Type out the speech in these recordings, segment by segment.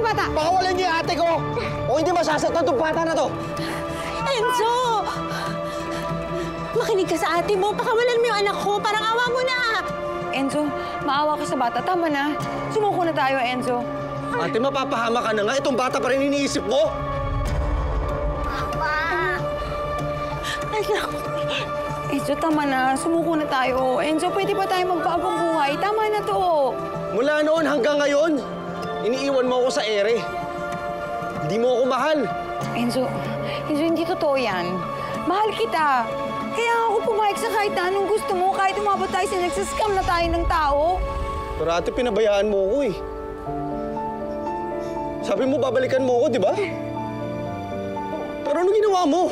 bata! Pakawalan niyo yung ate ko! O hindi masasaktan tong bata na to! Enzo! Makinig ka sa ate mo. Pakawalan mo yung anak ko. Parang awa mo na. Enzo, maawa ka sa bata. Tama na. Sumuko na tayo, Enzo. Ate, mapapahama ka na nga. Itong bata pa rin iniisip mo. Anak. Enzo, tama na. Sumuko na tayo. Enzo, pwede ba tayo magbagong buhay? Tama na to. Mula noon hanggang ngayon, iniiwan mo ako sa ere. Hindi mo ako mahal. Enzo, hindi totoo yan. Mahal kita. Kaya ako pumayag sa kahit anong gusto mo, kahit umabot tayo sa nagsascam na tayo ng tao. Pero ate, pinabayaan mo ako eh. Sabi mo, babalikan mo ako, di ba? Pero ano ginawa mo?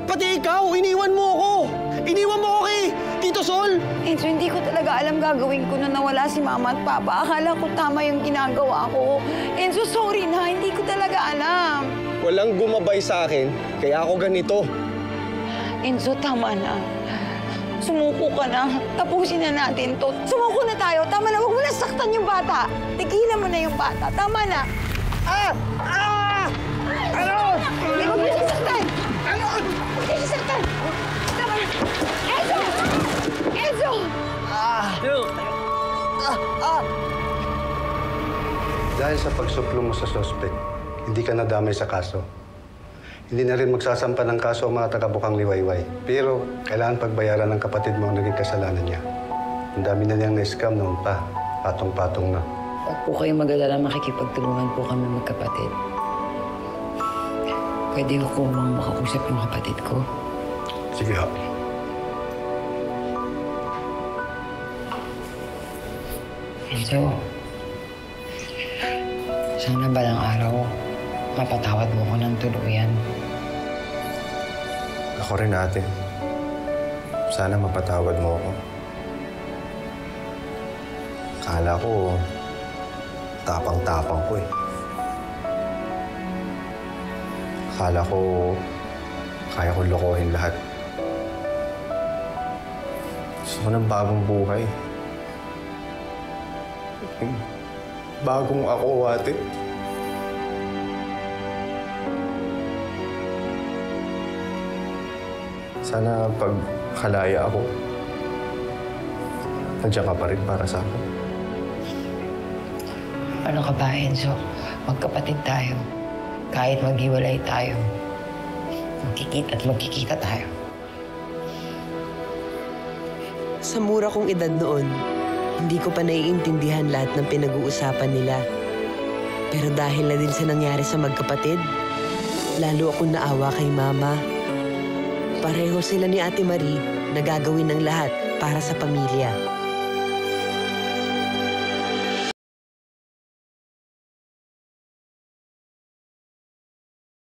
Pati ikaw, iniwan mo ako! Iniwan mo ako kay Tito Sol! Enzo, hindi ko talaga alam gagawin ko na nawala si Mama at Papa. Akala ko tama yung ginagawa ko. Enzo, sorry na. Hindi ko talaga alam. Walang gumabay sa akin, kaya ako ganito. Enzo, tama na. Sumuko ka na. Tapusin na natin to. Sumuko na tayo. Tama na. Huwag mo na saktan yung bata. Tigilan mo na yung bata. Tama na. Ah! Ah! Ano? Huwag mo siya saktan. Ano? Huwag mo siya saktan. Tama na. Enzo! Enzo! Dahil sa pagsuplong mo sa suspect, hindi ka nadamay sa kaso. Hindi na rin magsasampa ng kaso ang mga taga-bukang liwayway. Pero kailangan pagbayaran ng kapatid mo ang naging kasalanan niya. Ang dami na niyang na-scam noon pa. Patong-patong na. Huwag po kayong mag-alala, makikipagtulungan po kami magkapatid. Pwede ko bang makausap yung kapatid ko? Sige ha. Enzo, sana balang araw, mapatawad mo ko ng tuluyan. Ako rin, ate. Sana mapatawad mo ako. Akala ko, tapang-tapang ko eh. Akala ko, kaya ko lokohin lahat. Gusto ko ng bagong buhay. Bagong ako, ate. Sana pag kalaya ako, nandiyan ka pa rin para sa akin. Ano ka ba, Enzo? Magkapatid tayo. Kahit maghiwalay tayo, magkikita tayo. Sa mura kong edad noon, hindi ko pa naiintindihan lahat ng pinag-uusapan nila. Pero dahil na din sa nangyari sa magkapatid, lalo akong naawa kay Mama. Pareho sila ni Ate Marie na gagawin ng lahat para sa pamilya.